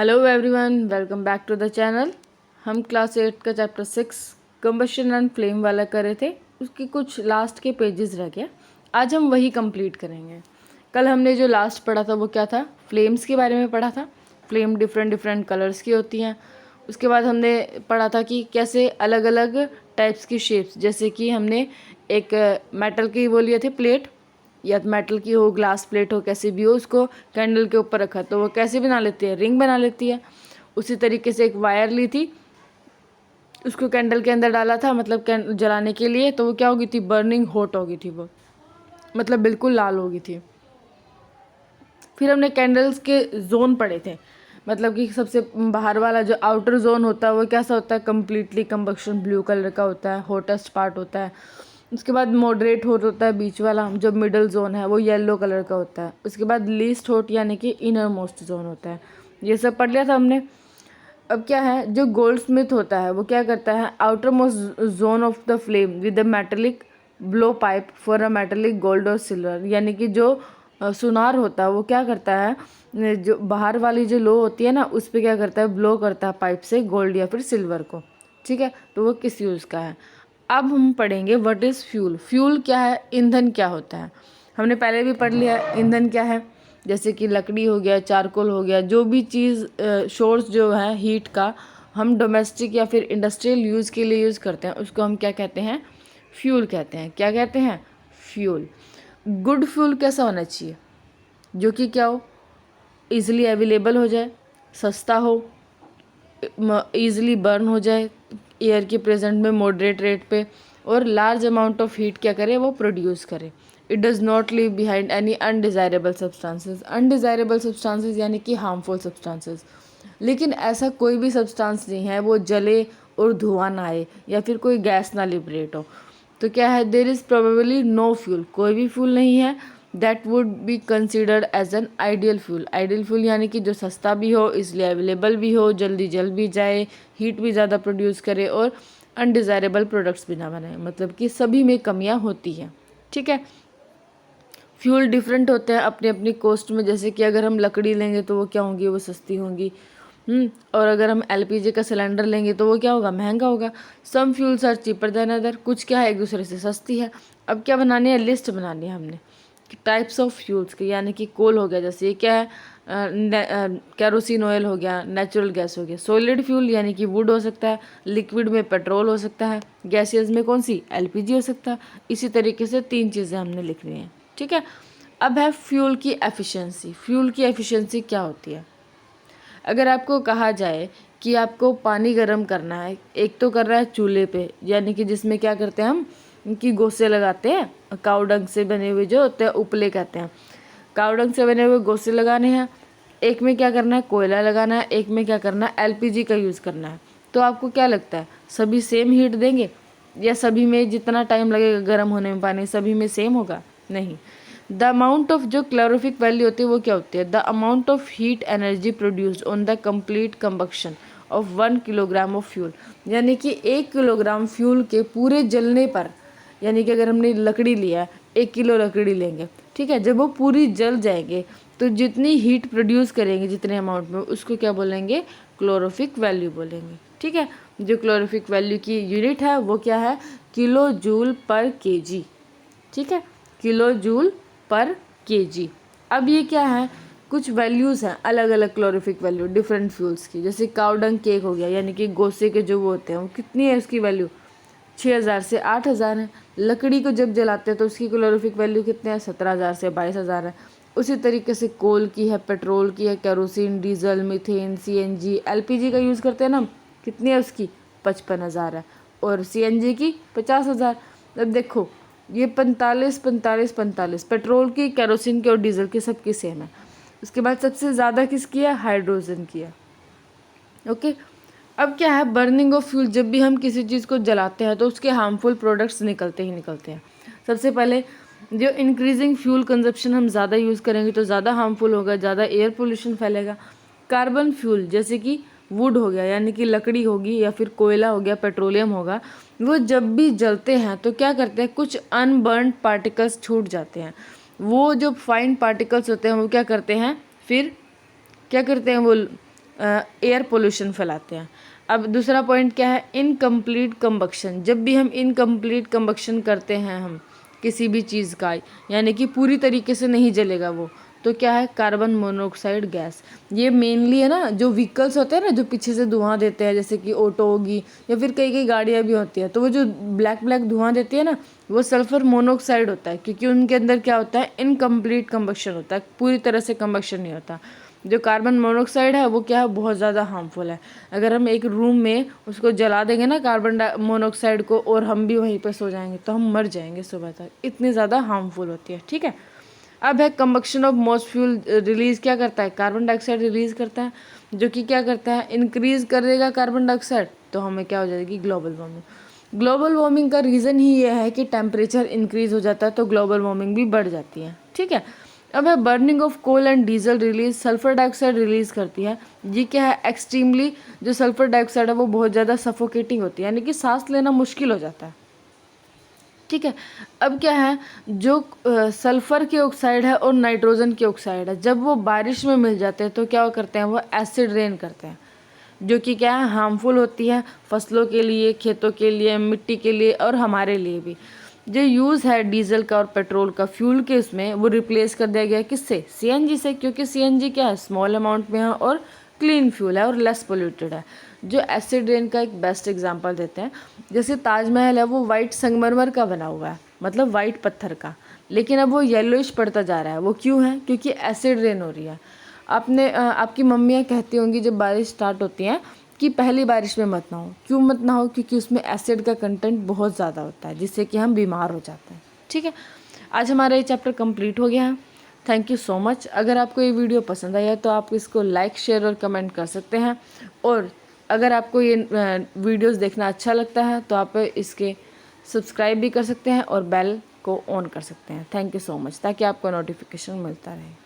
Hello everyone, welcome back to the channel. हम class 8 का chapter 6 combustion and flame वाला कर रहे थे। उसके कुछ लास्ट के पेजेस रह गए, आज हम वही कंप्लीट करेंगे। कल हमने जो लास्ट पढ़ा था वो क्या था, फ्लेम्स के बारे में पढ़ा था। फ्लेम डिफरेंट डिफरेंट कलर्स की होती हैं। उसके बाद हमने पढ़ा था कि कैसे अलग अलग टाइप्स की शेप्स, जैसे कि हमने एक मेटल की वो लिए थे प्लेट, या मेटल की हो, ग्लास प्लेट हो, कैसे भी हो, उसको कैंडल के ऊपर रखा तो वो कैसे बना लेती है, रिंग बना लेती है। उसी तरीके से एक वायर ली थी, उसको कैंडल के अंदर डाला था, मतलब कैंडल जलाने के लिए, तो वो क्या हो गई थी, बर्निंग हॉट हो गई थी वो, मतलब बिल्कुल लाल हो गई थी। फिर हमने कैंडल्स के जोन पढ़े थे, मतलब कि सबसे बाहर वाला जो आउटर जोन होता है वो कैसा होता है, कम्प्लीटली कंबक्शन ब्लू कलर का होता है, हॉटेस्ट पार्ट होता है। उसके बाद मॉडरेट हॉट होता है बीच वाला, जो मिडल जोन है वो येलो कलर का होता है। उसके बाद लीस्ट हॉट यानी कि इनर मोस्ट जोन होता है। ये सब पढ़ लिया था हमने। अब क्या है, जो गोल्ड स्मिथ होता है वो क्या करता है, outer most zone of the flame with the metallic blow pipe for a metallic gold और सिल्वर, यानी कि जो सुनार होता है वो क्या करता है, जो बाहर वाली जो लो होती है ना, उस पर क्या करता है, ब्लो करता है पाइप से गोल्ड या फिर सिल्वर को। ठीक है, तो वो किस यूज़ का है। अब हम पढ़ेंगे व्हाट इज़ फ्यूल। फ्यूल क्या है, ईंधन क्या होता है। हमने पहले भी पढ़ लिया है ईंधन क्या है, जैसे कि लकड़ी हो गया, चारकोल हो गया, जो भी चीज़ सोर्स जो है हीट का हम डोमेस्टिक या फिर इंडस्ट्रियल यूज़ के लिए यूज़ करते हैं, उसको हम क्या कहते हैं, फ्यूल कहते हैं। क्या कहते हैं, फ्यूल। गुड फ्यूल कैसा होना चाहिए, जो कि क्या हो, ईज़िली अवेलेबल हो जाए, सस्ता हो, ईज़िली बर्न हो जाए एयर के प्रेजेंट में मॉडरेट रेट पे, और लार्ज अमाउंट ऑफ हीट क्या करे, वो प्रोड्यूस करे। It does not leave behind any undesirable substances. Undesirable substances यानी कि हार्मफुल सब्सटेंसेस। लेकिन ऐसा कोई भी सब्सटेंस नहीं है वो जले और धुआं ना आए या फिर कोई गैस ना लिबरेट हो। तो क्या है, there is probably no fuel, कोई भी फ्यूल नहीं है that would be considered as an ideal fuel. Ideal fuel यानी कि जो सस्ता भी हो, इसलिए अवेलेबल भी हो, जल्दी जल भी जाए, हीट भी ज़्यादा प्रोड्यूस करे और अनडिज़ायरेबल प्रोडक्ट्स भी ना बनाए, मतलब कि सभी में कमियां होती हैं। ठीक है, फ्यूल डिफरेंट होते हैं अपनी अपनी कॉस्ट में, जैसे कि अगर हम लकड़ी लेंगे तो वो क्या होंगी, वो सस्ती होंगी। और अगर हम एलपीजी का सिलेंडर लेंगे तो वो क्या होगा, महंगा होगा। Some fuels are cheaper than other, कुछ क्या है एक दूसरे से सस्ती है। अब क्या बनानी है, लिस्ट बनानी है हमने टाइप्स ऑफ फ्यूल्स की, यानी कि कोल हो गया, जैसे ये क्या है, कैरोसिन ऑयल हो गया, नेचुरल गैस हो गया। सॉलिड फ्यूल यानी कि वुड हो सकता है, लिक्विड में पेट्रोल हो सकता है, गैसियस में कौन सी, एलपीजी हो सकता है। इसी तरीके से 3 चीज़ें हमने लिखनी है। ठीक है, अब है फ्यूल की एफिशिएंसी। फ्यूल की एफिशिएंसी क्या होती है, अगर आपको कहा जाए कि आपको पानी गर्म करना है, एक तो कर रहा है चूल्हे पे, यानी कि जिसमें क्या करते हैं हम, कि गोसे लगाते हैं, कावडंग से बने हुए जो होते हैं उपले कहते हैं, कावडंग से बने हुए गोसे लगाने हैं। एक में क्या करना है, कोयला लगाना है, एक में क्या करना है, एलपीजी का यूज़ करना है। तो आपको क्या लगता है, सभी सेम हीट देंगे, या सभी में जितना टाइम लगेगा गर्म होने में पानी, सभी में सेम होगा, नहीं। द अमाउंट ऑफ जो क्लोरोफिक वैल्यू होती है वो क्या होती है, the amount of heat energy produced on the complete combustion of 1 kilogram of fuel, यानी कि 1 किलोग्राम फ्यूल के पूरे जलने पर, यानी कि अगर हमने लकड़ी लिया, 1 किलो लकड़ी लेंगे, ठीक है, जब वो पूरी जल जाएंगे तो जितनी हीट प्रोड्यूस करेंगे जितने अमाउंट में, उसको क्या बोलेंगे, क्लोरोफिक वैल्यू बोलेंगे। ठीक है, जो क्लोरोफिक वैल्यू की यूनिट है वो क्या है, किलो जूल पर केजी। ठीक है, किलो जूल पर केजी। अब ये क्या है, कुछ वैल्यूज़ हैं अलग अलग क्लोरोफिक वैल्यू डिफरेंट फ्यूल्स की, जैसे कावडंग केक हो गया, यानी कि गोसे के जो वो होते हैं वो कितनी है उसकी वैल्यू, 6000 से 8000 है। लकड़ी को जब जलाते हैं तो उसकी क्लोरोफिक वैल्यू कितने हैं, 17000 से 22000 है। उसी तरीके से कोल की है, पेट्रोल की है, kerosene, diesel, methane, CNG, LPG का यूज़ करते हैं ना, कितनी है उसकी, 55,000 है, और सीएनजी की 50,000। अब देखो ये 45 45 45, पेट्रोल की, केरोसिन की और डीजल की सबकी सेम है। उसके बाद सबसे ज़्यादा किसकी है, हाइड्रोजन की है। ओके, अब क्या है, बर्निंग ऑफ फ्यूल, जब भी हम किसी चीज़ को जलाते हैं तो उसके हार्मफुल प्रोडक्ट्स निकलते ही निकलते हैं। सबसे पहले जो इंक्रीजिंग फ्यूल कंजप्शन हम ज़्यादा यूज़ करेंगे तो ज़्यादा हार्मफुल होगा, ज़्यादा एयर पोल्यूशन फैलेगा। कार्बन फ्यूल जैसे कि वुड हो गया, यानी कि लकड़ी होगी, या फिर कोयला हो गया, पेट्रोलियम होगा, वो जब भी जलते हैं तो क्या करते हैं, कुछ अनबर्न पार्टिकल्स छूट जाते हैं। वो जो फाइन पार्टिकल्स होते हैं वो क्या करते हैं, फिर क्या करते हैं, वो एयर पोल्यूशन फैलाते हैं। अब दूसरा पॉइंट क्या है, इनकम्प्लीट कंबक्शन। जब भी हम इनकम्प्लीट कंबक्शन करते हैं हम किसी भी चीज़ का, यानी कि पूरी तरीके से नहीं जलेगा वो, तो क्या है, कार्बन मोनोऑक्साइड गैस। ये मेनली है ना, जो व्हीकल्स होते हैं ना, जो पीछे से धुआं देते हैं, जैसे कि ऑटो होगी या फिर कई कई गाड़ियाँ भी होती हैं, तो वो जो ब्लैक ब्लैक धुआं देती है ना, वो सल्फर मोनोऑक्साइड होता है, क्योंकि उनके अंदर क्या होता है, इनकम्प्लीट कंबक्शन होता है, पूरी तरह से कंबक्शन नहीं होता। जो कार्बन मोनोऑक्साइड है वो क्या है, बहुत ज़्यादा हार्मफुल है। अगर हम एक रूम में उसको जला देंगे ना कार्बन मोनोऑक्साइड को, और हम भी वहीं पर सो जाएंगे, तो हम मर जाएंगे सुबह तक, इतनी ज़्यादा हार्मफुल होती है। ठीक है, अब है combustion of most fuel release क्या करता है, कार्बन डाइऑक्साइड रिलीज़ करता है, जो कि क्या करता है, इंक्रीज़ कर देगा कार्बन डाइऑक्साइड, तो हमें क्या हो जाएगी, ग्लोबल वार्मिंग। ग्लोबल वार्मिंग का रीज़न ही ये है कि टेम्परेचर इंक्रीज़ हो जाता है, तो ग्लोबल वार्मिंग भी बढ़ जाती है। ठीक है, अब है burning of coal and diesel release, sulphur dioxide release करती है। ये क्या है, एक्सट्रीमली जो सल्फर डाइऑक्साइड है वो बहुत ज़्यादा सफोकेटिंग होती है, यानी कि सांस लेना मुश्किल हो जाता है। ठीक है, अब क्या है, जो सल्फ़र के ऑक्साइड है और नाइट्रोजन के ऑक्साइड है, जब वो बारिश में मिल जाते हैं तो क्या करते हैं, वो एसिड रेन करते हैं, जो कि क्या है, हार्मफुल होती है फसलों के लिए, खेतों के लिए, मिट्टी के लिए और हमारे लिए भी। जो यूज़ है डीजल का और पेट्रोल का फ्यूल के उसमें, वो रिप्लेस कर दिया गया किससे, सीएनजी से, क्योंकि सीएनजी क्या है, स्मॉल अमाउंट में है और क्लीन फ्यूल है और लेस पोल्यूटेड है। जो एसिड रेन का एक बेस्ट एग्जांपल देते हैं, जैसे ताजमहल है वो वाइट संगमरमर का बना हुआ है, मतलब वाइट पत्थर का, लेकिन अब वो येलोइश पड़ता जा रहा है। वो क्यों है, क्योंकि एसिड रेन हो रही है। आपकी मम्मियाँ कहती होंगी जब बारिश स्टार्ट होती है कि पहली बारिश में मत नहाओ। क्यों मत नहाओ, क्योंकि उसमें एसिड का कंटेंट बहुत ज़्यादा होता है, जिससे कि हम बीमार हो जाते हैं। ठीक है, आज हमारा ये चैप्टर कंप्लीट हो गया है। Thank you so much. अगर आपको ये वीडियो पसंद आया तो आप इसको लाइक, शेयर और कमेंट कर सकते हैं, और अगर आपको ये वीडियोस देखना अच्छा लगता है तो आप इसके सब्सक्राइब भी कर सकते हैं और बेल को ऑन कर सकते हैं। थैंक यू सो मच, ताकि आपको नोटिफिकेशन मिलता रहे।